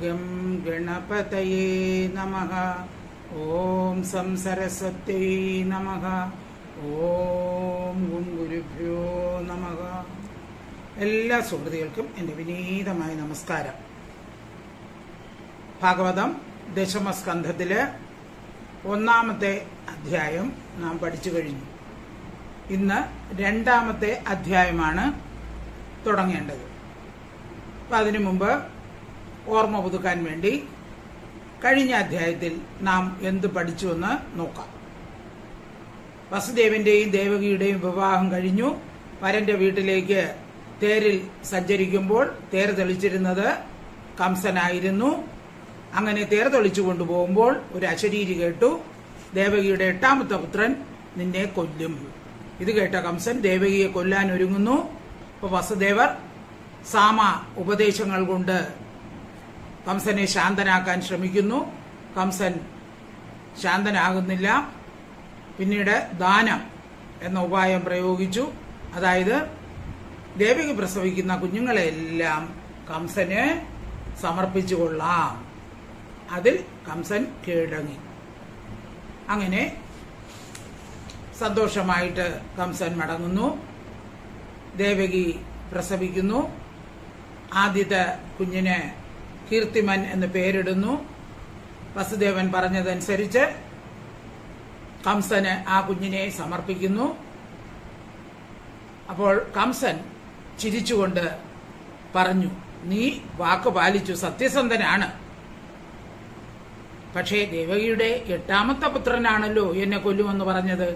Gum ഗണപതയേ നമഃ. ഓം some സരസ്വത്യൈ നമഃ. ഓം ഗുരുഭ്യോ നമഃ. എല്ലാ സുഹൃത്തുക്കൾക്കും എൻ്റെ വിനീതമായ നമസ്കാരം. ഭാഗവതം ദശമസ്കന്ധത്തില് 1-ാമത്തെ അധ്യായം നാം പഠിച്ചു കഴിഞ്ഞു. ഇന്ന് 2-ാമത്തെ അധ്യായമാണ് തുടങ്ങേണ്ടത്. അപ്പം അതിനു മുമ്പ് ഓർമ്മ പുതുക്കാൻ വേണ്ടി കഴിഞ്ഞ അധ്യായത്തിൽ നാം എന്ത് പഠിച്ചുവെന്ന് നോക്കാം. വസുദേവന്റെയും ദേവകിയുടെയും വിവാഹം കഴിഞ്ഞു. വരന്റെ വീട്ടിലേക്ക് തേരിൽ സഞ്ചരിക്കുമ്പോൾ തേർ തെളിച്ചിരുന്നത് കംസനായിരുന്നു. അങ്ങനെ തേർ തെളിച്ചു കൊണ്ടുപോകുമ്പോൾ ഒരു അശരീരി കേട്ടു, ദേവകിയുടെ 8-ാമത്തെ പുത്രൻ നിന്നെ കൊല്ലും. ഇത് കേട്ട കംസൻ ദേവകിയെ കൊല്ലാൻ ഒരുങ്ങുന്നു. അപ്പോൾ വസുദേവർ സാമ ഉപദേശങ്ങൾ കൊണ്ട് കംസനെ ശാന്തനാക്കാൻ ശ്രമിക്കുന്നു. കംസൻ ശാന്തനാകുന്നില്ല. പിന്നീട് ദാനം എന്ന ഉപായം പ്രയോഗിച്ചു. അതായത് ദേവകി പ്രസവിക്കുന്ന കുഞ്ഞുങ്ങളെല്ലാം കംസന് സമർപ്പിച്ചു കൊള്ളാം. അതിൽ കംസൻ കീഴടങ്ങി. അങ്ങനെ സന്തോഷമായിട്ട് കംസൻ മടങ്ങുന്നു. ദേവകി പ്രസവിക്കുന്നു. ആദ്യത്തെ കുഞ്ഞിന് കീർത്തിമൻ എന്ന് പേരിടുന്നു. വസുദേവൻ പറഞ്ഞതനുസരിച്ച് കംസന് ആ കുഞ്ഞിനെ സമർപ്പിക്കുന്നു. അപ്പോൾ കംസൻ ചിരിച്ചുകൊണ്ട് പറഞ്ഞു, നീ വാക്ക് പാലിച്ചു, സത്യസന്ധനാണ്. പക്ഷേ ദേവകിയുടെ 8-ാമത്തെ പുത്രനാണല്ലോ എന്നെ കൊല്ലുമെന്ന് പറഞ്ഞത്.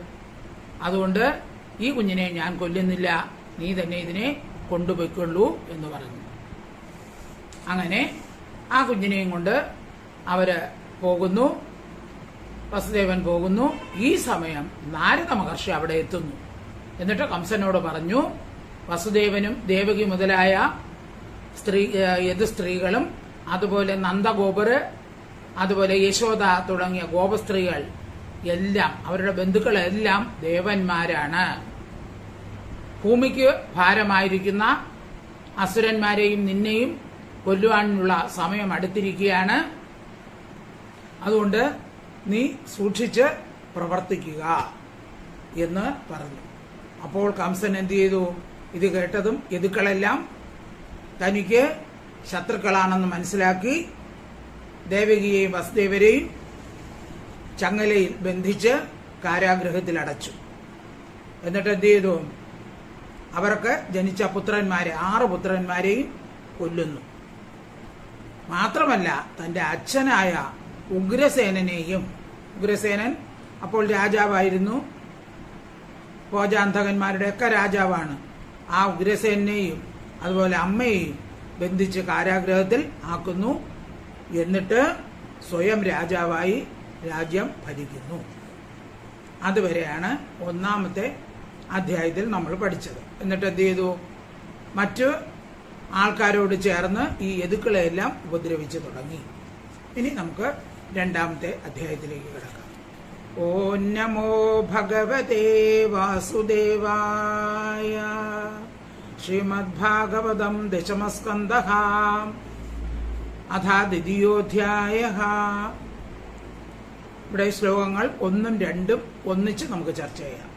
അതുകൊണ്ട് ഈ കുഞ്ഞിനെ ഞാൻ കൊല്ലുന്നില്ല, നീ തന്നെ ഇതിനെ കൊണ്ടുപോയിക്കൊള്ളൂ എന്ന് പറഞ്ഞു. അങ്ങനെ ആ കുഞ്ഞിനെയും കൊണ്ട് അവര് പോകുന്നു. വസുദേവൻ പോകുന്നു. ഈ സമയം നാരദ മഹർഷി അവിടെ എത്തുന്നു. എന്നിട്ട് കംസനോട് പറഞ്ഞു, വസുദേവനും ദേവകി മുതലായ സ്ത്രീകളും അതുപോലെ നന്ദഗോപർ, അതുപോലെ യശോദ തുടങ്ങിയ ഗോപസ്ത്രീകൾ എല്ലാം, അവരുടെ ബന്ധുക്കളെല്ലാം ദേവന്മാരാണ്. ഭൂമിക്ക് ഭാരമായിരിക്കുന്ന അസുരന്മാരെയും നിന്നെയും കൊല്ലുവാനുള്ള സമയം അടുത്തിരിക്കുകയാണ്. അതുകൊണ്ട് നീ സൂക്ഷിച്ച് പ്രവർത്തിക്കുക എന്ന് പറഞ്ഞു. അപ്പോൾ കംസൻ എന്ത് ചെയ്തു? ഇത് കേട്ടതും യദുക്കളെല്ലാം തനിക്ക് ശത്രുക്കളാണെന്ന് മനസ്സിലാക്കി ദേവകിയെയും വസുദേവരെയും ചങ്ങലയിൽ ബന്ധിച്ച് കാരാഗൃഹത്തിൽ അടച്ചു. എന്നിട്ട് എന്ത് ചെയ്തു? അവർക്ക് ജനിച്ച പുത്രന്മാരെ 6 പുത്രന്മാരെയും കൊല്ലുന്നു. മാത്രമല്ല തന്റെ അച്ഛനായ ഉഗ്രസേനനെയും, ഉഗ്രസേനൻ അപ്പോൾ രാജാവായിരുന്നു, ഭോജാന്തകന്മാരുടെയൊക്കെ രാജാവാണ്, ആ ഉഗ്രസേനെയും അതുപോലെ അമ്മയെയും ബന്ധിച്ച് കാരാഗൃഹത്തിൽ ആക്കുന്നു. എന്നിട്ട് സ്വയം രാജാവായി രാജ്യം ഭരിക്കുന്നു. അതുവരെയാണ് 1-ാമത്തെ അധ്യായത്തിൽ നമ്മൾ പഠിച്ചത്. എന്നിട്ട് എന്ത് ചെയ്തു? മറ്റു ആൾക്കാരോട് ചേർന്ന് ഈ യദുക്കളെയെല്ലാം ഉപദ്രവിച്ചു തുടങ്ങി. ഇനി നമുക്ക് 2-ാമത്തെ അധ്യായത്തിലേക്ക് കിടക്കാം. ഓം നമോ ഭഗവതേ വാസുദേവായ. ശ്രീമദ്ഭാഗവതം ദശമസ്കന്ധഃ അഥ 2-ാധ്യായഃ. ഇവിടെ ശ്ലോകങ്ങൾ 1ഉം 2ഉം ഒന്നിച്ച് നമുക്ക് ചർച്ച ചെയ്യാം.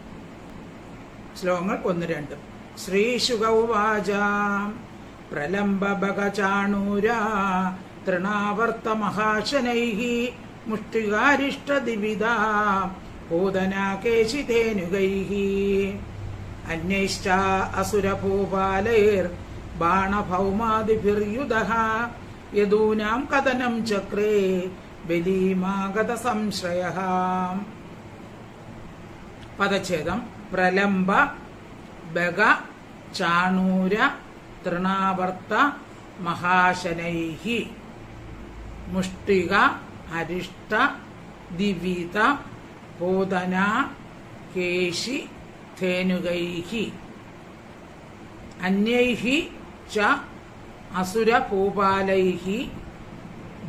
ശ്ലോകങ്ങൾ 1, 2. ശ്രീശുക ഉവാച പ്രലംബഭഗചാണൂരാ തൃണാവർത്ത മഹാശനൈഃ മുഷ്ടികാരിഷ്ടദിവിദാ പൂതനാകേശിതേനുകൈഃ അന്യൈശ്ച അസുരഭൂപാലൈർ ബാണഭൗമാദിഭിർയുധഃ യദൂനാം കഥനം ചക്രേ ബലീമാഗത സംശ്രയഃ. പദച്ഛേദം. പ്രലംബ ബഗ ചാണൂര തൃണാവർത്ത മഹാശനൈഃ മുഷ്ടിക അരിഷ്ട ദിവിത പൂതന കേശി ധേനുകൈഃ അന്യൈഃ ച അസുരഭൂപാലൈഃ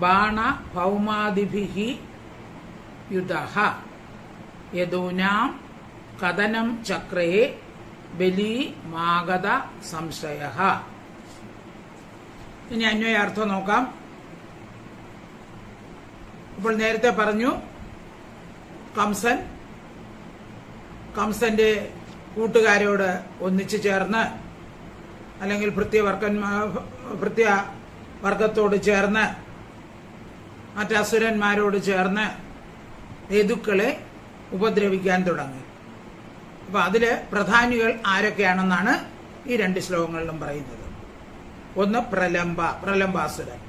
ബാണഭൗമാദിഭിഃ യുധഃ യദൂനാം കഥനം ചക്രേ ബലീമാഗത സംശയഃ. ഇനി അന്വയാർത്ഥം നോക്കാം. അപ്പോൾ നേരത്തെ പറഞ്ഞു കംസന്റെ കൂട്ടുകാരോട് ഒന്നിച്ചു ചേർന്ന് അല്ലെങ്കിൽ ഭൃത്യവർഗത്തോട് ചേർന്ന് മറ്റസുരന്മാരോട് ചേർന്ന് യദുക്കളെ ഉപദ്രവിക്കാൻ തുടങ്ങി. അപ്പൊ അതില് പ്രധാനികൾ ആരൊക്കെയാണെന്നാണ് ഈ 2 ശ്ലോകങ്ങളിലും പറയുന്നത്. ഒന്ന് പ്രലംബാസുരൻ,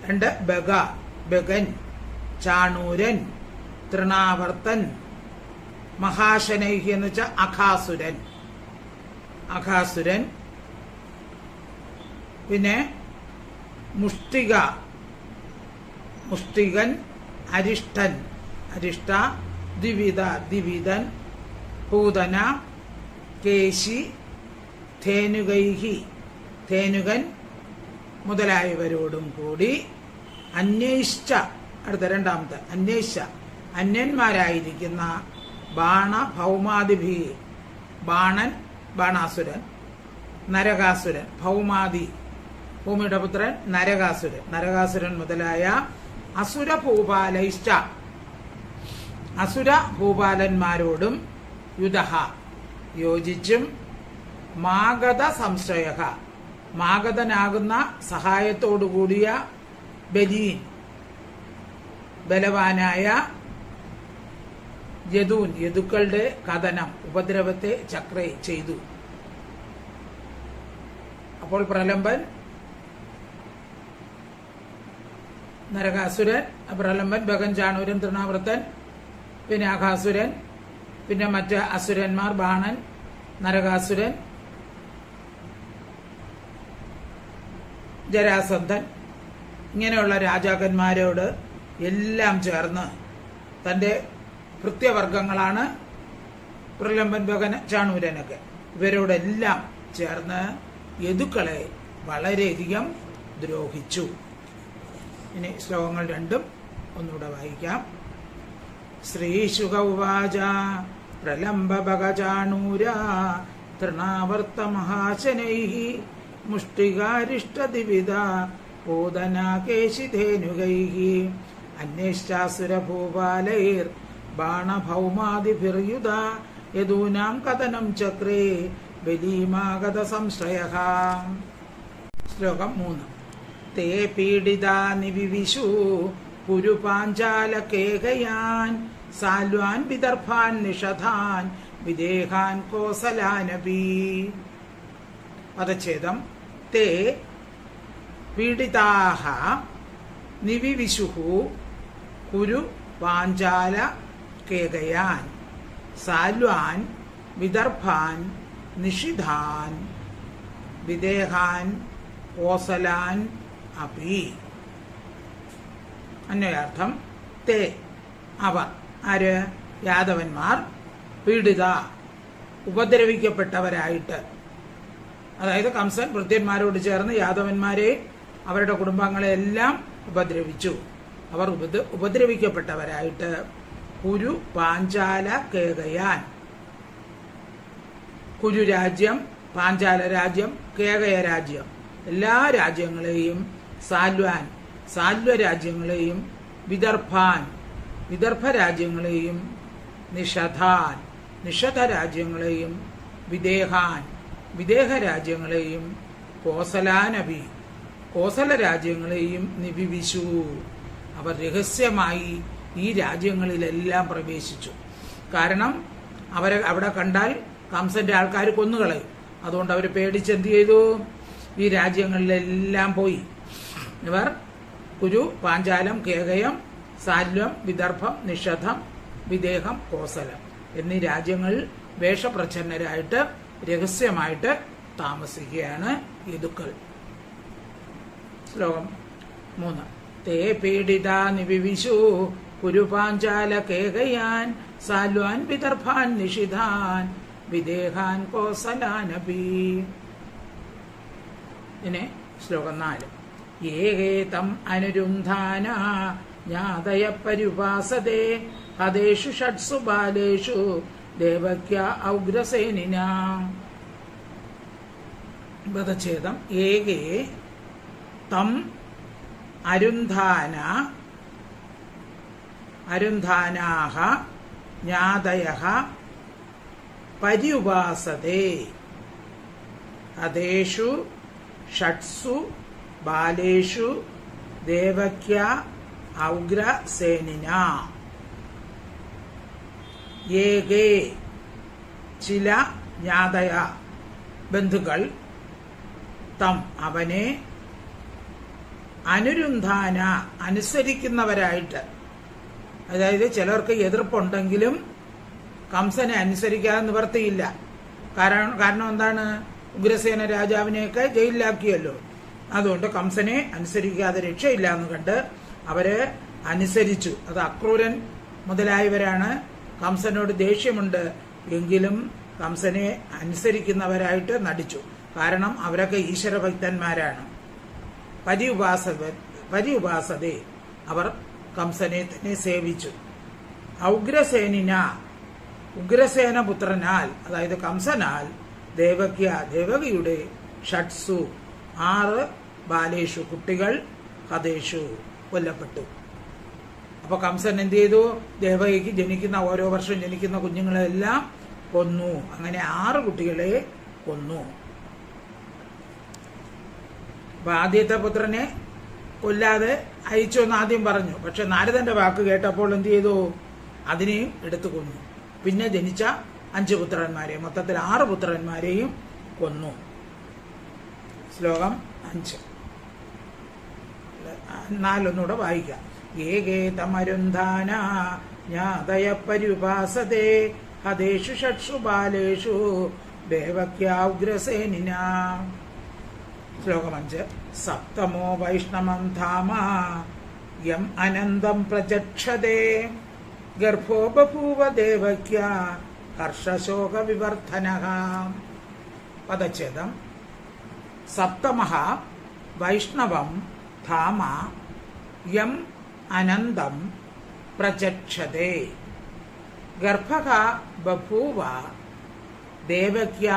2 ബഗൻ, ചാണൂരൻ, തൃണാവർത്തൻ, മഹാശനൈഹി എന്ന് വെച്ചാൽ അഘാസുരൻ, പിന്നെ മുഷ്ടികൻ, അരിഷ്ട, ദ്വിവിധൻ, പൂതന, കേശി, ധേനുകൻ മുതലായവരോടും കൂടി അടുത്ത 2ാമത്തെ അന്യന്മാരായിരിക്കുന്ന ഭൗമാദിഭി, ബാണാസുരൻ, നരകാസുരൻ, ഭൗമാദി ഭൂമിയുടെ പുത്രൻ നരകാസുരൻ മുതലായ അസുരഭൂപാലന്മാരോടും യോജിച്ചും മാഗധനാകുന്ന സഹായത്തോടുകൂടിയ ബലവാനായ യദുക്കളുടെ കഥനം ഉപദ്രവത്തെ ചക്രേ ചെയ്തു. അപ്പോൾ പ്രലംബൻ, നരകാസുരൻ, ബഗൻ, ചാണൂരൻ, തൃണാവൃത്തൻ, പിന്നെ അഘാസുരൻ, പിന്നെ മറ്റ് അസുരന്മാർ ബാണൻ, നരകാസുരൻ, ജരാസന്ധൻ, ഇങ്ങനെയുള്ള രാജാക്കന്മാരോട് എല്ലാം ചേർന്ന് തന്റെ ഭൃത്യവർഗങ്ങളാണ് പ്രലംബൻ, ബഗൻ, ചാണൂരനൊക്കെ, ഇവരോടെല്ലാം ചേർന്ന് യദുക്കളെ വളരെയധികം ദ്രോഹിച്ചു. ഇനി ശ്ലോകങ്ങൾ 2 ഒന്നുകൂടെ വായിക്കാം. ശ്രീശുക ഉവാച പ്രലംബ ബഗചാണൂര തൃണാവർത്ത മഹാശനൈഃ മുഷ്ടികാരിഷ്ടദിവിധ പൂതന കേശിധേനുകൈഃ അന്യശ്ചാസുരഭൂപാലൈർ ബാണഭൗമാദിഭിർയുധ യദൂനാം കഥനം ചക്രേ ബലീമാഗത സംശ്രയഃ. ശ്ലോകം 3. തേ പീഡിതാ നിവിവിശു കുരുപാഞ്ചാലകേകയാൻ സാൽവാൻ വിദർഭാൻ നിഷധാൻ വിദേഹാൻ കോസലാനപി. പദച്ഛേദം. തേ പീഡിതാഃ നിവിവിശുഃ കുരു പാഞ്ചാലകേകയാൻ സാൽവാൻ വിദർഭാൻ നിഷിധാൻ വിദേഹാൻ കോസലാൻ അപി. അന്വയാർത്ഥം. തേ അവർ, ആര്? യാദവന്മാർ, പീഡിത ഉപദ്രവിക്കപ്പെട്ടവരായിട്ട്, അതായത് കംസൻ ഭൃത്യന്മാരോട് ചേർന്ന് യാദവന്മാരെ അവരുടെ കുടുംബാംഗങ്ങളെല്ലാം ഉപദ്രവിച്ചു. അവർ ഉപദ്രവിക്കപ്പെട്ടവരായിട്ട് കുരു പാഞ്ചാല കേകയാൻ, കുരു രാജ്യം, പാഞ്ചാല രാജ്യം, കേകയ രാജ്യം, എല്ലാ രാജ്യങ്ങളെയും, സാൽവ രാജ്യങ്ങളെയും, വിദർഭ രാജ്യങ്ങളെയും, നിഷധ രാജ്യങ്ങളെയും, വിദേഹ രാജ്യങ്ങളെയും, കോസല രാജ്യങ്ങളെയും നിവിവിശു. അവർ രഹസ്യമായി ഈ രാജ്യങ്ങളിലെല്ലാം പ്രവേശിച്ചു. കാരണം അവരെ അവിടെ കണ്ടാൽ കംസന്റെ ആൾക്കാർ കൊന്നുകളയും. അതുകൊണ്ട് അവർ പേടിച്ചെന്ത് ചെയ്തു? ഈ രാജ്യങ്ങളിലെല്ലാം പോയി. ഇവർ കുരു, പാഞ്ചാലം, കേകയം, സാല്വം, വിദർഭം, നിഷധം, വിദേഹം, കോസലം എന്നീ രാജ്യങ്ങളിൽ വേഷപ്രച്ഛന്നരായിട്ട് രഹസ്യമായിട്ട് താമസിക്കുകയാണ് യദുക്കൾ. ശ്ലോകം 3. തേ പീഡിതാ നിവിവിശു കുരു പാഞ്ചാല കേകയാൻ സാൽവാൻ വിദർഭാൻ നിഷിധാൻ വിദേഹാൻ കോസലാനപി. ഇനി ശ്ലോകം 4. ഏകേതം അനുരുന്ധാന ജ്ഞാതയ പരുപാസതേ ഹതേഷു ഷട്സു ബാലേഷു ദേവക്യ ഔഗ്രസേനിന. പദച്ഛേദം. ഏകേ തം അരുന്ധാന അരുന്ധാനാഹ ജ്ഞാതയഃ പര്യുപാസതേ അതേഷു ഷട്സു ബാലേഷു ദേവക്യാ ഔഗ്രസേനിന ഏകേ ചില ജ്ഞാതയ ബന്ധുക്കൾ തം അവനെ അനുരുന്ധാന അനുസരിക്കുന്നവരായിട്ട്, അതായത് ചിലർക്ക് എതിർപ്പുണ്ടെങ്കിലും കംസനെ അനുസരിക്കാതെ നിവർത്തിയില്ല. കാരണം എന്താണ്? ഉഗ്രസേന രാജാവിനെയൊക്കെ ജയിലിലാക്കിയല്ലോ. അതുകൊണ്ട് കംസനെ അനുസരിക്കാതെ രക്ഷയില്ല എന്ന് കണ്ട് അവര് അനുസരിച്ചു. അത് അക്രൂരൻ മുതലായവരാണ്. കംസനോട് ദേഷ്യമുണ്ട് എങ്കിലും കംസനെ അനുസരിക്കുന്നവരായിട്ട് നടിച്ചു. കാരണം അവരൊക്കെ ഈശ്വരഭക്തന്മാരാണ്. പര്യുപാസതേ അവർ കംസനെ തന്നെ സേവിച്ചു. ഔഗ്രസേനിന ഉഗ്രസേന പുത്രനാൽ, അതായത് കംസനാൽ, ദേവകിയുടെ ഷട്സു 6 ബാലേഷു കുട്ടികൾ ഹതേഷു കൊല്ലപ്പെട്ടു. അപ്പൊ കംസൻ എന്ത് ചെയ്തു? ദേവകിക്ക് ജനിക്കുന്ന ഓരോ വർഷം ജനിക്കുന്ന കുഞ്ഞുങ്ങളെല്ലാം കൊന്നു. അങ്ങനെ 6 കുട്ടികളെ കൊന്നു. അപ്പൊ ആദ്യത്തെ പുത്രനെ കൊല്ലാതെ അയച്ചു എന്ന് ആദ്യം പറഞ്ഞു. പക്ഷെ നാരദന്റെ വാക്ക് കേട്ടപ്പോൾ എന്ത് ചെയ്തു? അതിനെയും എടുത്തു കൊന്നു. പിന്നെ ജനിച്ച 5 പുത്രന്മാരെയും, മൊത്തത്തിൽ 6 പുത്രന്മാരെയും കൊന്നു. ശ്ലോകം 5 4 വായിക്കാം. ഏകേതമരുന്ധാന ജ്ഞാതയ പര്യുപാസതേ ഹതേഷു ഷട്സു ബാലേഷു ദേവക്യാഗ്രസേനിന. ശ്ലോകം 5. സപ്തമോ വൈഷ്ണവം ധാമ യം അനന്തം പ്രചക്ഷതേ ഗർഭോ ബഭൂവ ദേവക്യ ഹർഷശോക വിവർധനഃ. പദച്ഛേദം. സപ്തമഃ വൈഷ്ണവം ധാമ യം അനന്തം പ്രചക്ഷതേ ഗർഭഃ ബഭൂവ ദേവക്യ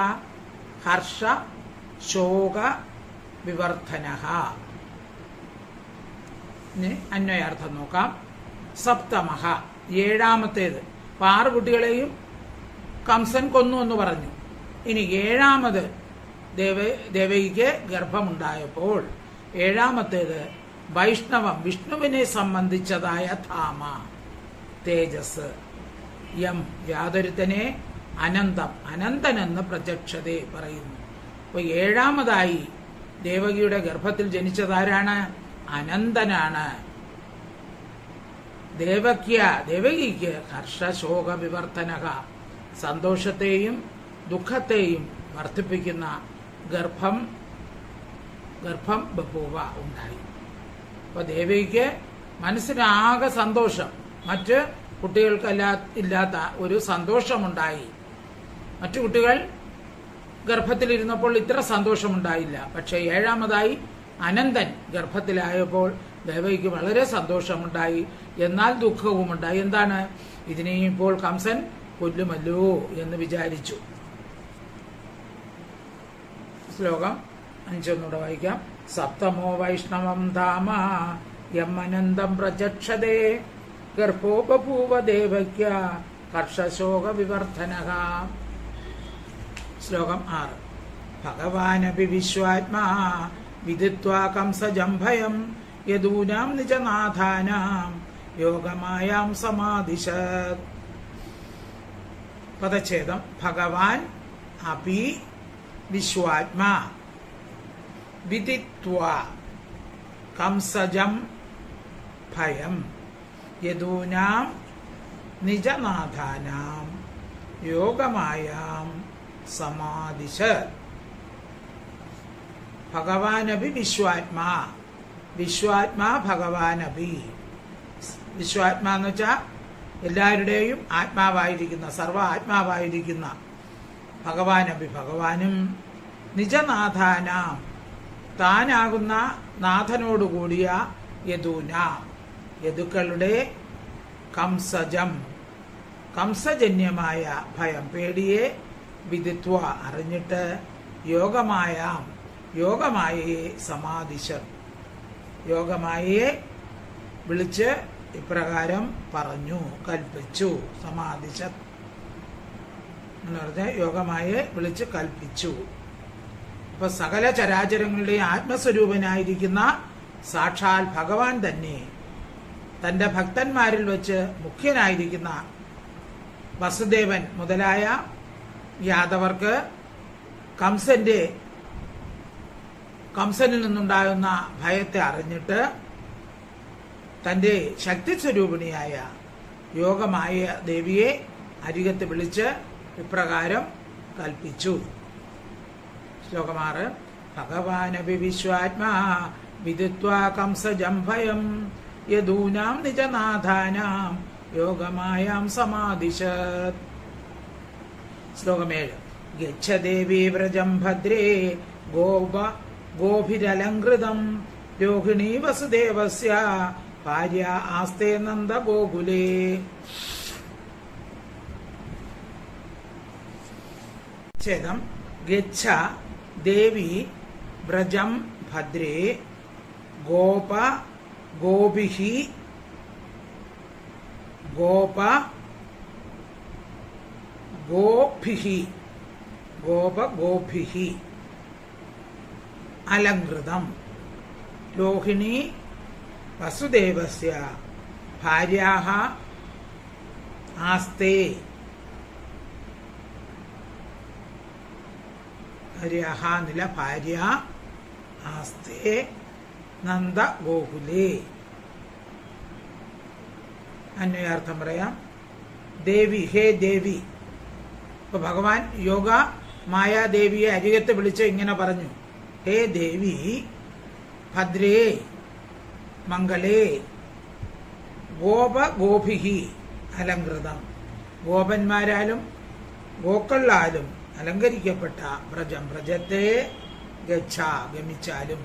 ഹർഷ ശോക വിവർധനഃ. അന്വയാർത്ഥം നോക്കാം. സപ്തമഃ 7ാമത്തേത്. 6 കുട്ടികളെയും കംസൻ കൊന്നു എന്ന് പറഞ്ഞു. ഇനി 7ാമത് ദേവകിക്ക് ഗർഭമുണ്ടായപ്പോൾ 7ാമത്തേത് വൈഷ്ണവം വിഷ്ണുവിനെ സംബന്ധിച്ചതായ ധാമ തേജസ് യം യാതൊരുത്തനെ അനന്തം അനന്തനെന്ന് പ്രത്യക്ഷതയെ പറയുന്നു. അപ്പൊ 7ാമതായി ദേവകിയുടെ ഗർഭത്തിൽ ജനിച്ചതാരാണ്? അനന്തനാണ്. ദേവകിക്ക് ഹർഷശോക വിവർധനഃ സന്തോഷത്തെയും ദുഃഖത്തെയും വർദ്ധിപ്പിക്കുന്ന ഗർഭം ബഭൂവ ഉണ്ടായി. അപ്പൊ ദേവകിക്ക് മനസ്സിനാകെ സന്തോഷം, മറ്റ് കുട്ടികൾക്കല്ലാത്ത ഒരു സന്തോഷമുണ്ടായി. മറ്റു കുട്ടികൾ ഗർഭത്തിലിരുന്നപ്പോൾ ഇത്ര സന്തോഷമുണ്ടായില്ല. പക്ഷെ 7ാമതായി അനന്തൻ ഗർഭത്തിലായപ്പോൾ ദേവകിക്ക് വളരെ സന്തോഷമുണ്ടായി. എന്നാൽ ദുഃഖവുമുണ്ടായി. എന്താണ്? ഇതിനെയും ഇപ്പോൾ കംസൻ കൊല്ലുമല്ലോ എന്ന് വിചാരിച്ചു. ശ്ലോകം 5 വായിക്കാം. സപ്തമോ വൈഷ്ണവം ധാമ യം അനന്തം പ്രചക്ഷതേ ഗർഭോ ബഭൂവ ദേവക്യ ഹർഷശോക വിവർധനഃ. ശ്ലോകം 6. ഭഗവാനപി വിശ്വാത്മാ വിദിത്വാ കംസജം ഭയം യദൂനാം നിജനാഥാനാം യോഗമായാം സമാദിശത്. പദച്ഛേദം. ഭഗവാൻ അപി വിശ്വാത്മാ വിദിത്വാ കംസജം ഭയം യദൂനാം നിജനാഥാനാം യോഗമായാം സമാദിശത്. ഭഗവാനപി വിശ്വാത്മാ ഭഗവാനപി. വിശ്വാത്മാ എന്ന് വെച്ചാൽ എല്ലാവരുടെയും ആത്മാവായിരിക്കുന്ന, സർവ ആത്മാവായിരിക്കുന്ന ഭഗവാനപി ഭഗവാനും നിജനാഥാനാം താനാകുന്ന നാഥനോടുകൂടിയ യദുക്കളുടെ കംസജന്യമായ ഭയം പേടിയെ വിദിത്വ അറിഞ്ഞിട്ട് യോഗമായയെ സമാധിശ യോഗമായയെ വിളിച്ച് ഇപ്രകാരം പറഞ്ഞു, കൽപ്പിച്ചു. സമാധിച്ച എന്ന് പറഞ്ഞ യോഗമായി വിളിച്ച് കൽപ്പിച്ചു. അപ്പൊ സകല ചരാചരങ്ങളുടെ ആത്മസ്വരൂപനായിരിക്കുന്ന സാക്ഷാൽ ഭഗവാൻ തന്നെ തന്റെ ഭക്തന്മാരിൽ വെച്ച് മുഖ്യനായിരിക്കുന്ന വസുദേവൻ മുതലായ യാദവർക്ക് കംസനിൽ നിന്നുണ്ടാകുന്ന ഭയത്തെ അറിഞ്ഞിട്ട് തന്റെ ശക്തിസ്വരൂപിണിയായ യോഗമായ ദേവിയെ അരികത്ത് വിളിച്ച് ഇപ്രകാരം കൽപ്പിച്ചു. ശ്ലോകം 6. ഭഗവാനപി വിശ്വാത്മാ വിദിത്വാ കംസജം ഭയം യദൂനാം നിജനാഥാനാം യോഗമായാം സമാദിശത്. ശ്ലോകം 7. ഗച്ഛ ദേവീ വ്രജം ഭദ്രേ ഗോഭിരലങ്കൃതം രോഹിണീ വസുദേവസ്യ ഭാര്യ ആസ്തേ നന്ദ ഗോകുലേ. ഛേദം. ഗച്ഛ ദേവി വ്രജം ഭദ്രേ ഗോപിഹി ഗോഭിഹി അലങ്കൃതം രോഹിണി വസുദേവസ്യ ഭാര്യാഃ ആസ്തേ ഭാര്യ ആസ്തേ നന്ദ ഗോകുലേ. അന്വയാർത്ഥം പറയാം. ദേവി, ഹേ ദേവി. ഇപ്പൊ ഭഗവാൻ യോഗ മായാദേവിയെ അരികത്ത് വിളിച്ച് ഇങ്ങനെ പറഞ്ഞു, ഹേ ദേവി, ഭദ്രേ മംഗളേ ഗോപിഹി അലങ്കൃതം, ഗോപന്മാരാലും ഗോക്കളാലും അലങ്കരിക്കപ്പെട്ട വ്രജത്തെ ഗമിച്ചാലും.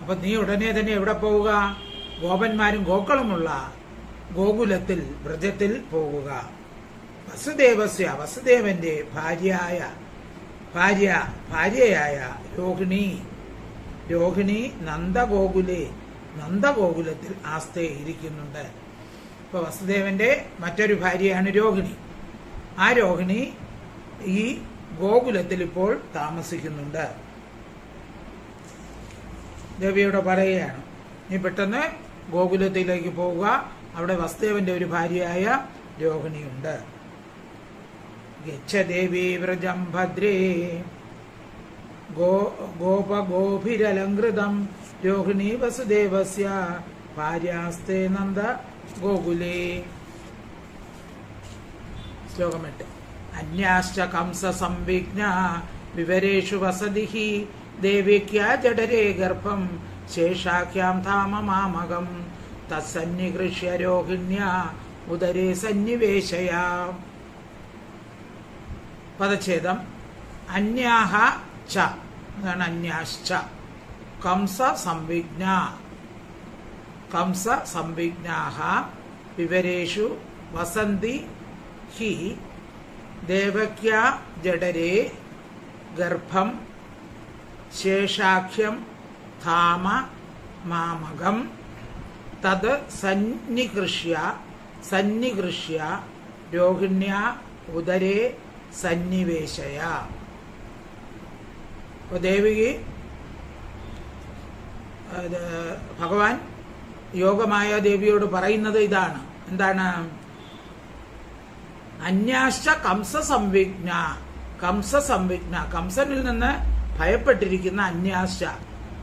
അപ്പൊ നീ ഉടനെ തന്നെ എവിടെ പോവുക? ഗോപന്മാരും ഗോക്കളുമുള്ള ഗോകുലത്തിൽ വ്രജത്തിൽ പോകുക. വസുദേവന്റെ ഭാര്യയായ രോഹിണി നന്ദഗോകുലത്തിൽ ആസ്തേ ഇരിക്കുന്നുണ്ട്. ഇപ്പൊ വസുദേവന്റെ മറ്റൊരു ഭാര്യയാണ് രോഹിണി. ആ രോഹിണി ഈ ഗോകുലത്തിൽ ഇപ്പോൾ താമസിക്കുന്നുണ്ട്. ദേവിയോട് പറയുകയാണ്, നീ പെട്ടെന്ന് ഗോകുലത്തിലേക്ക് പോവുക, അവിടെ വസുദേവന്റെ ഒരു ഭാര്യയായ രോഹിണിയുണ്ട്. ഗച്ഛ ദേവീ വ്രജം ഭദ്രേ ഗോപിരലങ്കൃതം രോഹിണി വസുദേവസ്യ ഭാര്യാസ്തേ നന്ദ ഗോകുലേ. ശ്ലോകം 8. അന്യാശ്ച കംസ സംവിഘ്ന വിവരേഷു വസതിഃ ദേവിക്യാ ജഠരേ ഗർഭം ശേഷാഖ്യാം ധാമ മാമകം തത്സന്നിഗൃഹ്യ രോഹിണ്യാ ഉദരേ സന്നിവേശയാം. പദച്ഛേദം. അന്യാഹ ച അതാണ് അന്യാശ്ച. കംസ സംവിഘ്നാഃ വിവരേഷു വസന്തി ഹി ദേവക്യാ ജഠരേ ഗർഭം ശേഷാഖ്യം ധാമ മാമകം തത് സന്നിഗൃഹ്യ രോഹിണ്യാ ഉദരേ സന്നിവേശയ. ദേവിക്ക് ഭഗവാൻ യോഗമായ ദേവിയോട് പറയുന്നത് ഇതാണ്. എന്താണ്? അന്യാശ്ച കംസ സംവിഘ്ന, കംസനിൽ നിന്ന് ഭയപ്പെട്ടിരിക്കുന്ന അന്യാശ്ച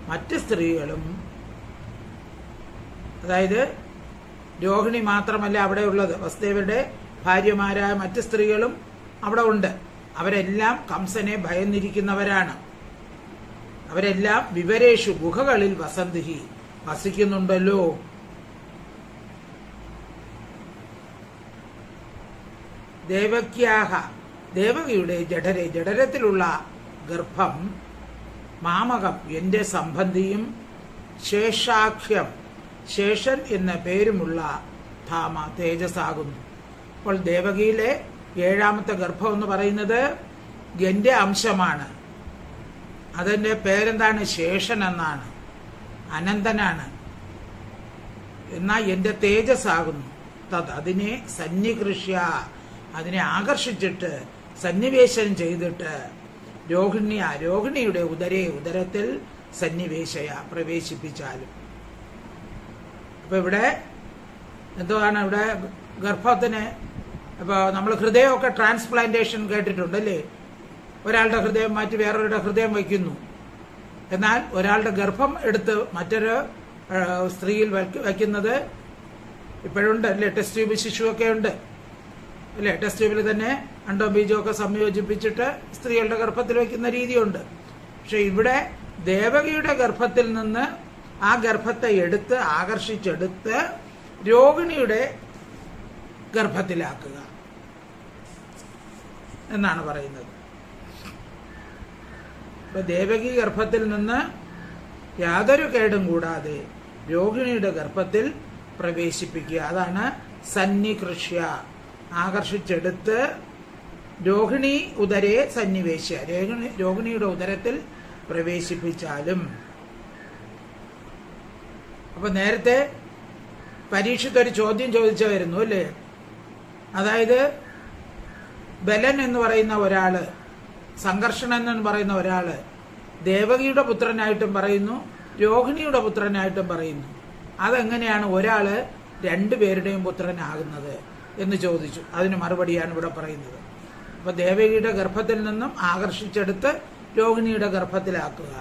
മറ്റ് സ്ത്രീകളും, അതായത് രോഹിണി മാത്രമല്ല അവിടെ ഉള്ളത്, വസുദേവരുടെ ഭാര്യമാരായ മറ്റ് സ്ത്രീകളും അവിടെ ഉണ്ട്. അവരെല്ലാം കംസനെ ഭയന്നിരിക്കുന്നവരാണ്. അവരെല്ലാം വിവരേഷു ഗുഹകളിൽ വസിക്കുന്നുണ്ടല്ലോ. ദേവകിയുടെ ജഠരത്തിലുള്ള ഗർഭം മാമകം എന്റെ സംബന്ധിയും ശേഷാഖ്യം ശേഷൻ എന്ന പേരുമുള്ള ധാമ തേജസ്സാകുന്നു. അപ്പോൾ ദേവകിയിലെ 7ാമത്തെ ഗർഭം എന്ന് പറയുന്നത് എന്റെ അംശമാണ്. അതിന്റെ പേരെന്താണ്? ശേഷൻ എന്നാണ്. അനന്തനാണ്. എന്നാൽ എന്റെ തേജസ്സാകുന്നു. തത് അതിനെ സന്നികൃഷ്യ, അതിനെ ആകർഷിച്ചിട്ട് സന്നിവേശം ചെയ്തിട്ട് രോഹിണിയുടെ ഉദരത്തിൽ സന്നിവേശയ പ്രവേശിപ്പിച്ചാലും. അപ്പൊ ഇവിടെ എന്തുവാണ്, ഇവിടെ ഗർഭത്തിന് ഇപ്പൊ നമ്മൾ ഹൃദയമൊക്കെ ട്രാൻസ്പ്ലാന്റേഷൻ കേട്ടിട്ടുണ്ടല്ലേ? ഒരാളുടെ ഹൃദയം മാറ്റി വേറൊരുടെ ഹൃദയം വയ്ക്കുന്നു. എന്നാൽ ഒരാളുടെ ഗർഭം എടുത്ത് മറ്റൊരു സ്ത്രീയിൽ വയ്ക്കുന്നത് ഇപ്പോഴുണ്ട് അല്ലേ? ടെസ്റ്റ് ട്യൂബ് ശിശുവൊക്കെ ഉണ്ട് അല്ലേ? ടെസ്റ്റ് ട്യൂബിൽ തന്നെ അണ്ടവും ബീജവും ഒക്കെ സംയോജിപ്പിച്ചിട്ട് സ്ത്രീകളുടെ ഗർഭത്തിൽ വയ്ക്കുന്ന രീതിയുണ്ട്. പക്ഷെ ഇവിടെ ദേവകിയുടെ ഗർഭത്തിൽ നിന്ന് ആ ഗർഭത്തെ ആകർഷിച്ചെടുത്ത് രോഹിണിയുടെ ഗർഭത്തിലാക്കുക എന്നാണ് പറയുന്നത്. ഇപ്പൊ ദേവകി ഗർഭത്തിൽ നിന്ന് യാതൊരു കേടും കൂടാതെ രോഹിണിയുടെ ഗർഭത്തിൽ പ്രവേശിപ്പിക്കുക. അതാണ് സന്നികൃഷ്യ, ആകർഷിച്ചെടുത്ത് രോഹിണി ഉദരേ സന്നിവേശ, രോഹിണിയുടെ ഉദരത്തിൽ പ്രവേശിപ്പിച്ചാലും. അപ്പൊ നേരത്തെ പരീക്ഷയ്ക്കൊരു ചോദ്യം ചോദിച്ചായിരുന്നു അല്ലേ? അതായത് ബലൻ എന്ന് പറയുന്ന ഒരാള്, സംഘർഷണൻ എന്ന് പറയുന്ന ഒരാള് ദേവകിയുടെ പുത്രനായിട്ടും പറയുന്നു, രോഹിണിയുടെ പുത്രനായിട്ടും പറയുന്നു. അതെങ്ങനെയാണ് ഒരാള് രണ്ടുപേരുടെയും പുത്രനാകുന്നത് എന്ന് ചോദിച്ചു. അതിന് മറുപടിയാണ് ഇവിടെ പറയുന്നത്. അപ്പൊ ദേവകിയുടെ ഗർഭത്തിൽ നിന്നും ആകർഷിച്ചെടുത്ത് രോഹിണിയുടെ ഗർഭത്തിലാക്കുക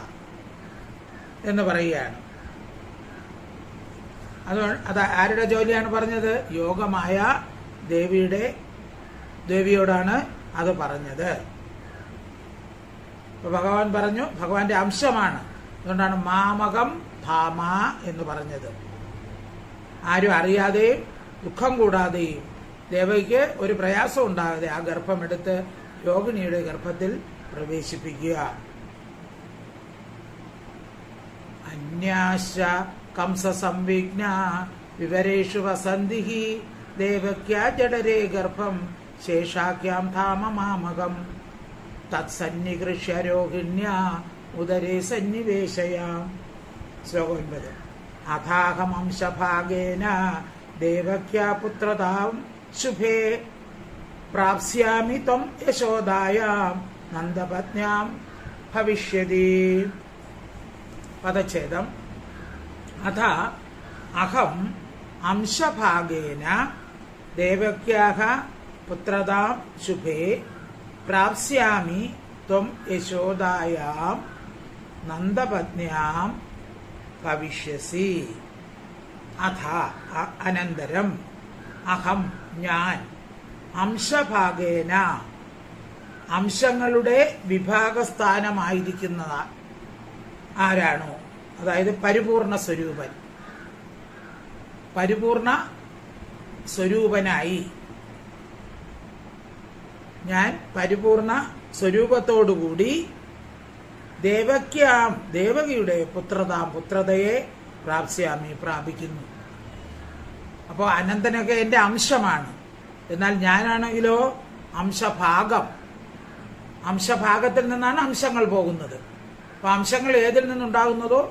എന്ന് പറയുകയാണ്. അത് ആരുടെ ജോലിയാണ് പറഞ്ഞത്? യോഗമായ ദേവിയോടാണ് അത് പറഞ്ഞത്. അപ്പൊ ഭഗവാൻ പറഞ്ഞു, ഭഗവാന്റെ അംശമാണ്. അതുകൊണ്ടാണ് മാമകം ധാമ എന്ന് പറഞ്ഞത്. ആരും അറിയാതെയും ദുഃഖം കൂടാതെയും ദേവയ്ക്ക് ഒരു പ്രയാസം ഉണ്ടാകാതെ ആ ഗർഭമെടുത്ത് രോഹിണിയുടെ ഗർഭത്തിൽ പ്രവേശിപ്പിക്കുക. അന്യാശ കംസ സംവിഘ്ന വിവരേഷു വസന്തി ദേവക്യാ ജഡരേ ഗർഭം ശേഷാക്യാം ധാമ മാമകം തത്സന്നികൃഷ്യ രോഹിണ്യ ഉദരേ സന്നിവേശയാം. ശ്ലോകം 9. അഥാഹമംശഭാഗേന ദേവക്യാ പുത്രതാം ശുഭേ പ്രാപ്സ്യാമി ത്വം യശോദായാം നന്ദപത്ന്യാം ഭവിഷ്യതി. പദച്ഛേദം. അഥ അഹം അംശഭാഗേന ദേവക്യാഹ പുത്രതാം ശുഭേ പ്രാപ്സ്യാമി ത്വം യശോദായാം നന്ദപത്ന്യാം ഭവിഷ്യസി. അഥ അനന്തരം അഹം ഞാൻ അംശഭാഗേന അംശങ്ങളുടെ വിഭാഗസ്ഥാനമായിരിക്കുന്ന ആരാണോ, അതായത് പരിപൂർണ സ്വരൂപൻ, പരിപൂർണ സ്വരൂപനായി ഞാൻ പരിപൂർണ സ്വരൂപത്തോടുകൂടി ദേവകിയുടെ പുത്രതയെ പ്രാപിക്കുന്നു. അപ്പോൾ അനന്തനൊക്കെ എന്റെ അംശമാണ്. എന്നാൽ ഞാനാണെങ്കിലോ അംശഭാഗത്തിൽ നിന്നാണ് അംശങ്ങൾ പോകുന്നത്. അപ്പൊ അംശങ്ങൾ ഏതിൽ നിന്നുണ്ടാകുന്നതോ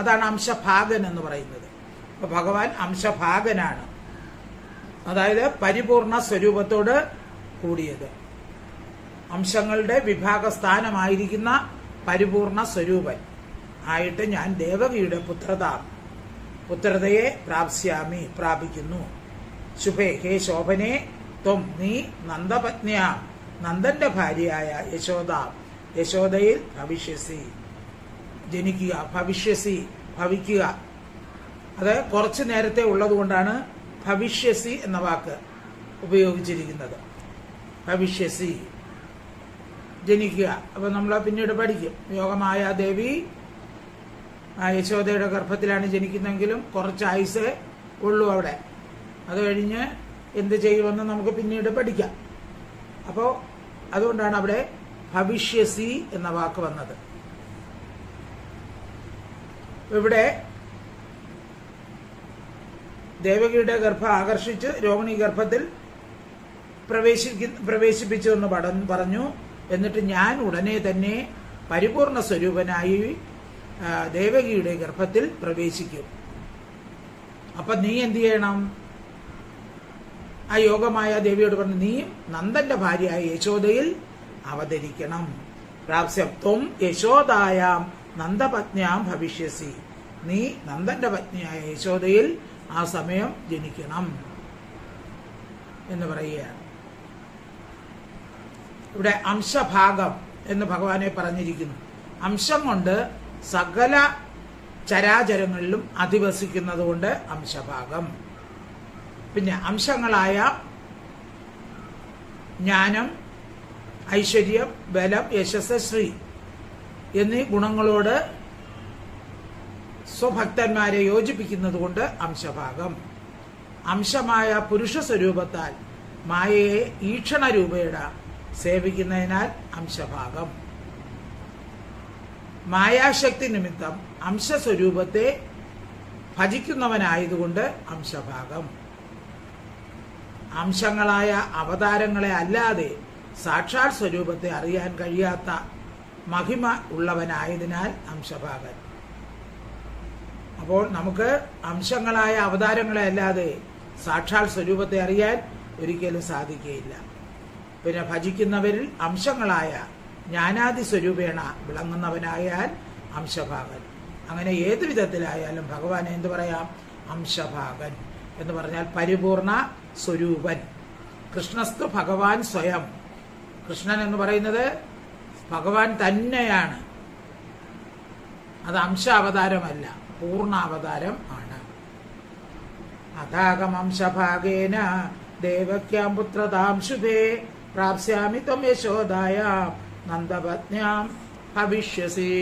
അതാണ് അംശഭാഗൻ എന്ന് പറയുന്നത്. അപ്പൊ ഭഗവാൻ അംശഭാഗനാണ്, അതായത് പരിപൂർണ സ്വരൂപത്തോട് കൂടിയത്. അംശങ്ങളുടെ വിഭാഗസ്ഥാനമായിരിക്കുന്ന പരിപൂർണ സ്വരൂപൻ ആയിട്ട് ഞാൻ ദേവകിയുടെ പുത്രതയെ പ്രാപിക്കുന്നു. ശുഭേ, ഹേ ശോഭനെ, ത്വം നീ നന്ദപത്നിയ നന്ദന്റെ ഭാര്യയായ യശോദയിൽ ഭവിക്കുക. അത് കുറച്ചു നേരത്തെ ഉള്ളതുകൊണ്ടാണ് ഭവിഷ്യസി എന്ന വാക്ക് ഉപയോഗിച്ചിരിക്കുന്നത്. ഭവിഷ്യസി, ജനിക്കുക. അപ്പൊ നമ്മൾ പിന്നീട് പഠിക്കും. യോഗമായ ദേവി യശോദയുടെ ഗർഭത്തിലാണ് ജനിക്കുന്നെങ്കിലും കുറച്ച് ആയുസ് ഉള്ളൂ അവിടെ. അത് കഴിഞ്ഞ് എന്ത് ചെയ്യുമെന്ന് നമുക്ക് പിന്നീട് പഠിക്കാം. അപ്പോ അതുകൊണ്ടാണ് അവിടെ ഭവിഷ്യസി എന്ന വാക്ക് വന്നത്. ഇവിടെ ദേവകിയുടെ ഗർഭം ആകർഷിച്ച് രോഹിണി ഗർഭത്തിൽ പ്രവേശിപ്പിച്ചു എന്ന് പറഞ്ഞു. എന്നിട്ട് ഞാൻ ഉടനെ തന്നെ പരിപൂർണ സ്വരൂപനായി ദേവകിയുടെ ഗർഭത്തിൽ പ്രവേശിക്കും. അപ്പൊ നീ എന്ത് ചെയ്യണം? ആ യോഗമായ ദേവിയോട് പറഞ്ഞു, നീയും നന്ദന്റെ ഭാര്യയായ യശോദയിൽ അവതരിക്കണം. പ്രാപ്സ്യത്വം യശോദായാം നന്ദപത്നിയാം ഭവിഷ്യസി. നീ നന്ദന്റെ പത്നിയായ യശോദയിൽ ആ സമയം ജനിക്കണം എന്ന് പറയുകയാണ്. ഇവിടെ അംശഭാഗം എന്ന് ഭഗവാനെ പറഞ്ഞിരിക്കുന്നു. അംശം കൊണ്ട് സകല ചരാചരങ്ങളിലും അധിവസിക്കുന്നത് കൊണ്ട് അംശഭാഗം. പിന്നെ അംശങ്ങളായ ജ്ഞാനം, ഐശ്വര്യം, ബലം, യശസ്, ശ്രീ എന്നീ ഗുണങ്ങളോട് സ്വഭക്തന്മാരെ യോജിപ്പിക്കുന്നത് കൊണ്ട് അംശഭാഗം. അംശമായ പുരുഷ സ്വരൂപത്താൽ മായയെ ഈക്ഷണ രൂപേണ സേവിക്കുന്നതിനാൽ അംശഭാഗം. മായാശക്തി നിമിത്തം അംശസ്വരൂപത്തെ ഭജിക്കുന്നവനായതുകൊണ്ട് അംശഭാഗം. അംശങ്ങളായ അവതാരങ്ങളെ അല്ലാതെ സാക്ഷാൽ സ്വരൂപത്തെ അറിയാൻ കഴിയാത്ത മഹിമ ഉള്ളവനായതിനാൽ അംശഭാഗൻ. അപ്പോൾ നമുക്ക് അംശങ്ങളായ അവതാരങ്ങളെ അല്ലാതെ സാക്ഷാൽ സ്വരൂപത്തെ അറിയാൻ ഒരിക്കലും സാധിക്കുകയില്ല. പിന്നെ ഭജിക്കുന്നവരിൽ അംശങ്ങളായ ജ്ഞാനാദി സ്വരൂപേണ വിളങ്ങുന്നവനായാൽ അംശഭാഗൻ. അങ്ങനെ ഏതു വിധത്തിലായാലും ഭഗവാൻ എന്ത് പറയാം? അംശഭാഗൻ എന്ന് പറഞ്ഞാൽ പരിപൂർണ സ്വരൂപൻ. കൃഷ്ണസ്തു ഭഗവാൻ സ്വയം. കൃഷ്ണൻ എന്ന് പറയുന്നത് ഭഗവാൻ തന്നെയാണ്. അത് അംശ അവതാരമല്ല, പൂർണ്ണ അവതാരം ആണ്. അഥാഗമംശഭാഗേന ദേവക്യാം പുത്രതാം ശുഭേ പ്രാപ്സ്യാമി ത്വം യശോദായാം നന്ദപത്ന്യാം ഭവിഷ്യസി.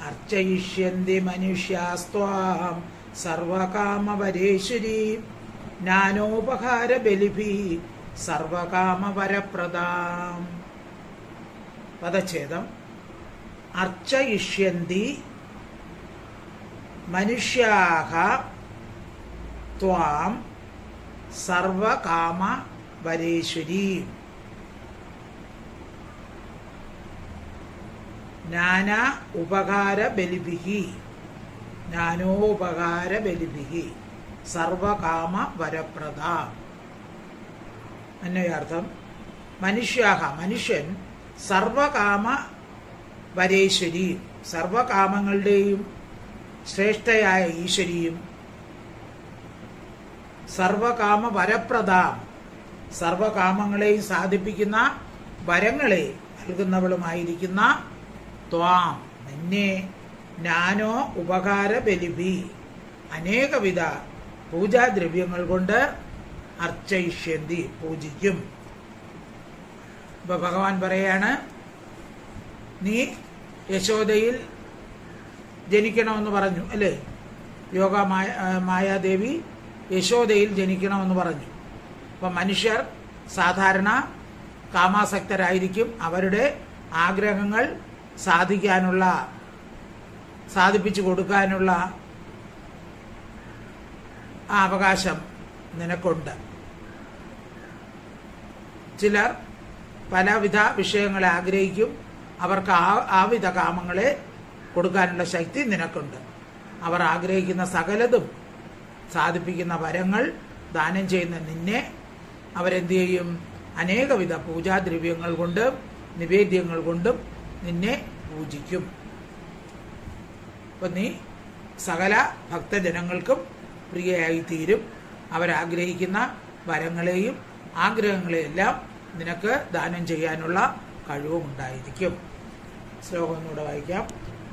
അർച്ചയിഷ്യന്തി മനുഷ്യാസ്ത്വാം സർവകാമവരേശ്വരീ ജ്ഞാനോപഹാര ബലിഭി സർവകാമവരപ്രദാം. പദച്ഛേദം. അർച്ചയിഷ്യന്തി മനുഷ്യാഃ ത്വാം സർവകാമവരേശ്വരീ ജ്ഞാന ഉപകാര ബലിഭിഹി ജ്ഞാനോപകാര ബലിഭിഹി സർവകാമ വരപ്രദാം. അന്വയാർത്ഥം. മനുഷ്യാഹ മനുഷ്യൻ സർവകാമ വരേശ്വരിയും സർവകാമങ്ങളുടെയും ശ്രേഷ്ഠയായ ഈശ്വരിയും സർവകാമ വരപ്രദാം സർവകാമങ്ങളെയും സാധിപ്പിക്കുന്ന വരങ്ങളെ നൽകുന്നവളുമായിരിക്കുന്ന ത്വാം നിന്നെ ജ്ഞാനോ ഉപകാര ബലിഭി അനേകവിധ പൂജാദ്രവ്യങ്ങൾ കൊണ്ട് അർച്ചയിഷ്യന്തി പൂജിക്കും. ഇപ്പൊ ഭഗവാൻ പറയാണ്, നീ യശോദയിൽ ജനിക്കണമെന്ന് പറഞ്ഞു അല്ലേ? മായാദേവി യശോദയിൽ ജനിക്കണമെന്ന് പറഞ്ഞു. അപ്പൊ മനുഷ്യർ സാധാരണ കാമാസക്തരായിരിക്കും. അവരുടെ ആഗ്രഹങ്ങൾ സാധിപ്പിച്ചു കൊടുക്കാനുള്ള അവകാശം നിനക്കുണ്ട്. ചിലർ പലവിധ വിഷയങ്ങളെ ആഗ്രഹിക്കും. അവർക്ക് ആവിധ കാമങ്ങളെ കൊടുക്കാനുള്ള ശക്തി നിനക്കുണ്ട്. അവർ ആഗ്രഹിക്കുന്ന സകലതും സാധിപ്പിക്കുന്ന വരങ്ങൾ ദാനം ചെയ്യുന്ന നിന്നെ അവരെന്ത് ചെയ്യും? അനേകവിധ പൂജാദ്രവ്യങ്ങൾ കൊണ്ടും നിവേദ്യങ്ങൾ കൊണ്ടും നിന്നെ പൂജിക്കും. അപ്പൊ നീ സകല ഭക്തജനങ്ങൾക്കും പ്രിയയായി തീരും. അവരാഗ്രഹിക്കുന്ന വരങ്ങളെയും ആഗ്രഹങ്ങളെയെല്ലാം നിനക്ക് ദാനം ചെയ്യാനുള്ള കഴിവും ഉണ്ടായിരിക്കും. ശ്ലോകം ഒന്നുകൂടെ വായിക്കാം.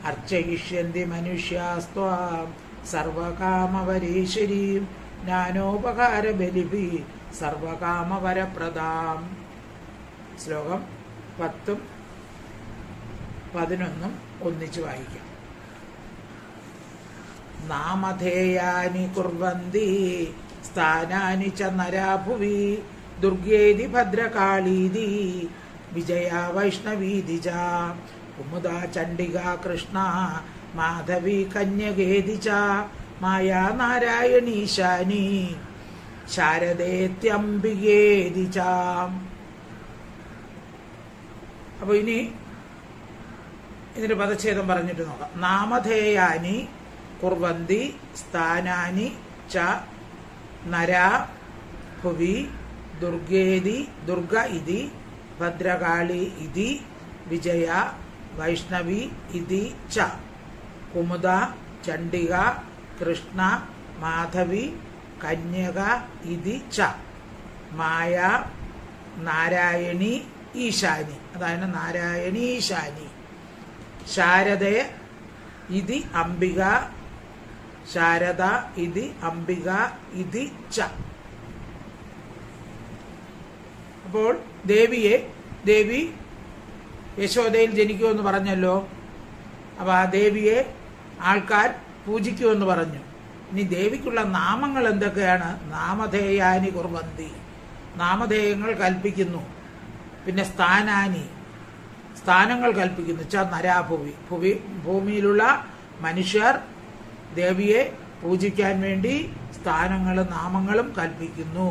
അർച്ചയിഷ്യന്തി മനുഷ്യാസ്ത്വാം സർവകാമവരീശ്വരീം ജ്ഞാനോപകാര ബലിഭി സർവകാമവരപ്രദാം. ശ്ലോകം 10ഉം 11ഉം ഒന്നിച്ച് വായിക്കാം. നാമധേയാനി കുർവന്തി സ്ഥാനാനി ച നരാഭുവി ദുർഗേതി ഭദ്രകാളീതി വിജയാ വൈഷ്ണവീതി ച കുമുദാ ചണ്ഡികാ കൃഷ്ണ മാധവി കന്യകേതി ച മായാ നാരായണീശാനി ശാരദേത്യംബികേതി ച. അപ്പൊ ഇനി ഇതിന്റെ പദച്ഛേദം പറഞ്ഞിട്ട് നോക്കാം. നാമധേയാനി കുർവന്തി സ്ഥാനാനി ച നരാ ഭുവി ദുർഗേതി ദുർഗ ഇതി ഭദ്രകാളി ഇതി വിജയ വൈഷ്ണവി ഇതി ച കുമുദ ചണ്ഡിക കൃഷ്ണ മാധവി കന്യക ഇതി ച മായ നാരായണി ഈശാനി, അതായത് നാരായണി ഈശാനി, ശാരദ ഇതി അംബിക ശാരദ ഇതി അംബിക ഇതി ച. അപ്പോൾ ദേവി യശോദയിൽ ജനിക്കുമെന്ന് പറഞ്ഞല്ലോ. അപ്പൊ ആ ദേവിയെ ആൾക്കാർ പൂജിക്കുമെന്ന് പറഞ്ഞു. ഇനി ദേവിക്കുള്ള നാമങ്ങൾ എന്തൊക്കെയാണ്? നാമധേയാനി കുർവന്തി, നാമധേയങ്ങൾ കൽപ്പിക്കുന്നു. പിന്നെ സ്ഥാനാനി, സ്ഥാനങ്ങൾ കൽപ്പിക്കുന്നു. നരാഭുവി, ഭൂമിയിലുള്ള മനുഷ്യർ ദേവിയെ പൂജിക്കാൻ വേണ്ടി സ്ഥാനങ്ങളും നാമങ്ങളും കൽപ്പിക്കുന്നു.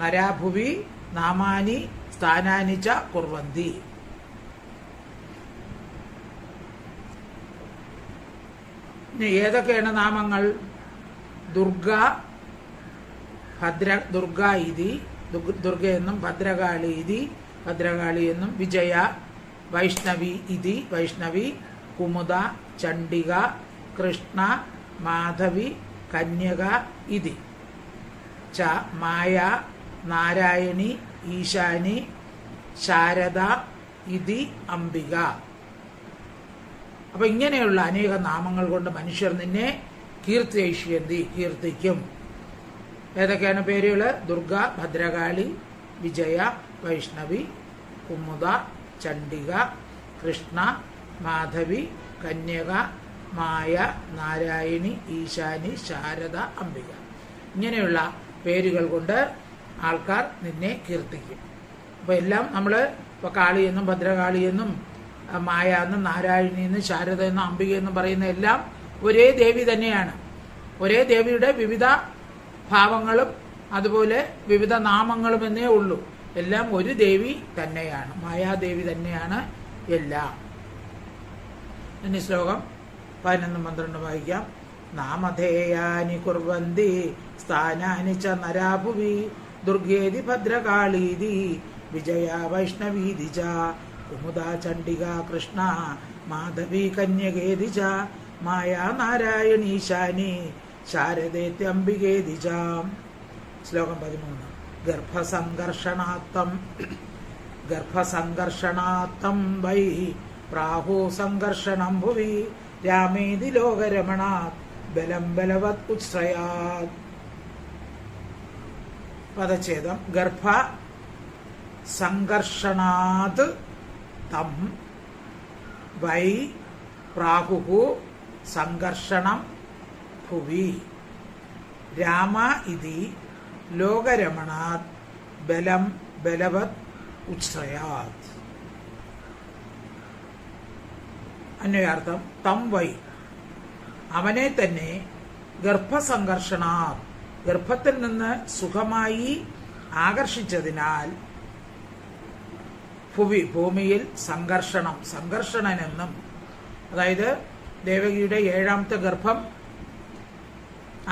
നരാഭുവി നാമാനി സ്ഥാനാനി ച കുർവന്തി. ഏതൊക്കെയാണ് നാമങ്ങൾ? ദുർഗ ദുർഗ ഇതി ദുർഗയെന്നും ഭദ്രകാളി ഇതി ഭദ്രകാളി എന്നും വിജയ വൈഷ്ണവി ഇതി വൈഷ്ണവി കുമുദ ചണ്ഡിക കൃഷ്ണ മാധവി കന്യക ഇതി ച മായ നാരായണി ഈശാനി ശാരദ ഇതി അംബിക. അപ്പൊ ഇങ്ങനെയുള്ള അനേക നാമങ്ങൾ കൊണ്ട് മനുഷ്യർ നിന്നെ കീർത്തിക്കും. ഏതൊക്കെയാണ് പേരുകൾ? ദുർഗ, ഭദ്രകാളി, വിജയ, വൈഷ്ണവി, കുമുദ, ചണ്ഡിക, കൃഷ്ണ, മാധവി, കന്യക, മായ, നാരായണി, ഈശാനി, ശാരദ, അംബിക. ഇങ്ങനെയുള്ള പേരുകൾ കൊണ്ട് ആൾക്കാർ നിന്നെ കീർത്തിക്കും. അപ്പൊ എല്ലാം നമ്മള് ഇപ്പൊ കാളിയെന്നും ഭദ്രകാളിയെന്നും മായ എന്നും നാരായണി എന്നും ശാരദ എന്നും അംബിക എന്നും പറയുന്ന എല്ലാം ഒരേ ദേവി തന്നെയാണ്. ഒരേ ദേവിയുടെ വിവിധ ഭാവങ്ങളും അതുപോലെ വിവിധ നാമങ്ങളും എന്നേ ഉള്ളൂ. എല്ലാം ഒരു ദേവി തന്നെയാണ്, മായാദേവി തന്നെയാണ് എല്ലാം. ഇനി ശ്ലോകം 11-12 വായിക്കാം. നാമധേയാനി കുർവന്തി സ്ഥാനാനി ച നരാഭുവി ദുർഗേതി ഭദ്രകാളീതി വിജയ വൈഷ്ണവീതി ച കുമുദ ചണ്ഡിക കൃഷ്ണ മാധവി കന്യകേതി ച മായാ നാരായണീശാനി ശാരദേത്യംബികേതി ച. ശ്ലോകം 13. ഗർഭസംഘർഷണാത്തം വൈ പ്രാഹു സംഘർഷണം ഭുവി രാമേതി ലോകരമണാത് ബലം ബലവത് ഉച്ഛ്രയാത്. പദച്ഛേദം. ഗർഭ സംഘർഷണാത് തം വൈ പ്രാഹു സംഘർഷണം ഭുവി രാമ ഇതി ലോകരമണാത് ബലം ബലവത് ഉച്ഛ്രയാത്. അന്വയാർത്ഥം. തം വൈ അവനെ തന്നെ ഗർഭസംഘർഷണാത് ഗർഭത്തിൽ നിന്ന് സുഖമായി ആകർഷിച്ചതിനാൽ ഭുവി ഭൂമിയിൽ സംഘർഷണനെന്നും, അതായത് ദേവകിയുടെ 7ാമത്തെ ഗർഭം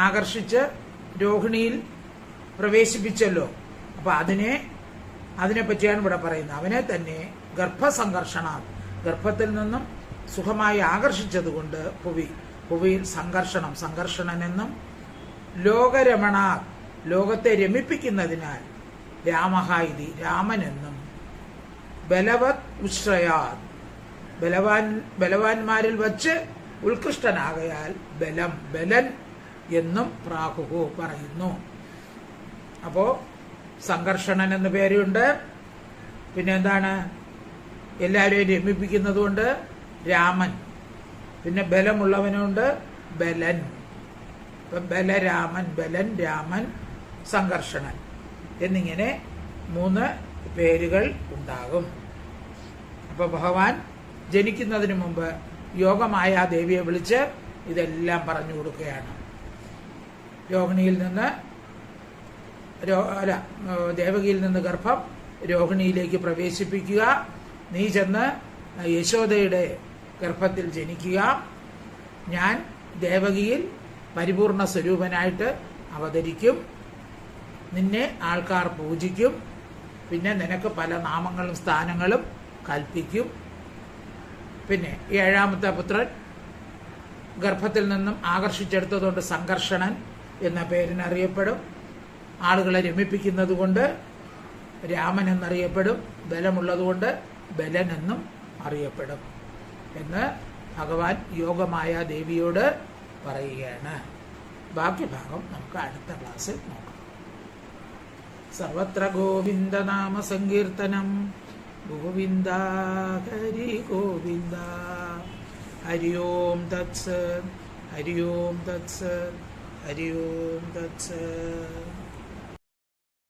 ആകർഷിച്ച് രോഹിണിയിൽ പ്രവേശിപ്പിച്ചല്ലോ. അപ്പൊ അതിനെ പറ്റിയാണ് ഇവിടെ പറയുന്നത്. അവനെ തന്നെ ഗർഭസംഘർഷണാത് ഗർഭത്തിൽ നിന്നും സുഖമായി ആകർഷിച്ചതുകൊണ്ട് ഭുവിയിൽ സംഘർഷണനെന്നും ലോകരമണാത് ലോകത്തെ രമിപ്പിക്കുന്നതിനാൽ രാമഹ ഇതി രാമനെന്നും ബലവത് ഉശ്രയാത് ബലവാന്മാരിൽ വച്ച് ഉത്കൃഷ്ടനാകയാൽ ബലൻ എന്നും പ്രാഹുഹു പറയുന്നു. അപ്പോ സംഘർഷണൻ എന്ന പേരുണ്ട്. പിന്നെ എന്താണ്? എല്ലാവരെയും രമിപ്പിക്കുന്നതുകൊണ്ട് രാമൻ. പിന്നെ ബലമുള്ളവനുണ്ട് ബലൻ. ബലരാമൻ, ബലൻ, രാമൻ, സംഘർഷണൻ എന്നിങ്ങനെ 3 പേരുകൾ ഉണ്ടാകും. അപ്പൊ ഭഗവാൻ ജനിക്കുന്നതിന് മുമ്പ് യോഗമായ ദേവിയെ വിളിച്ച് ഇതെല്ലാം പറഞ്ഞു കൊടുക്കുകയാണ്. രോഹിണിയിൽ നിന്ന് ദേവകിയിൽ നിന്ന് ഗർഭം രോഹിണിയിലേക്ക് പ്രവേശിപ്പിക്കുക. നീ ചെന്ന് യശോദയുടെ ഗർഭത്തിൽ ജനിക്കുക, ഞാൻ ദേവകിയിൽ പരിപൂർണ സ്വരൂപനായിട്ട് അവതരിക്കും, നിന്നെ ആൾക്കാർ പൂജിക്കും, പിന്നെ നിനക്ക് പല നാമങ്ങളും സ്ഥാനങ്ങളും കൽപ്പിക്കും. പിന്നെ 7ാമത്തെ പുത്രൻ ഗർഭത്തിൽ നിന്നും ആകർഷിച്ചെടുത്തതുകൊണ്ട് സംഘർഷണൻ എന്ന പേരിനറിയപ്പെടും. ആളുകളെ രമിപ്പിക്കുന്നത് കൊണ്ട് രാമൻ എന്നറിയപ്പെടും. ബലമുള്ളതുകൊണ്ട് ബലൻ എന്നും അറിയപ്പെടും എന്ന് ഭഗവാൻ യോഗമായ ദേവിയോട് പറയുകയാണ്. ബാക്കി ഭാഗം നമുക്ക് അടുത്ത ക്ലാസ്സിൽ നോക്കാം. സർവത്ര ഗോവിന്ദനാമ സങ്കീർത്തനം. ഗോവിന്ദ ഹരി ഗോവിന്ദ. ഹരി ഓം തത്സത്. ഹരി ഓം തത്സത്. ഹരി ഓം തത്സത്.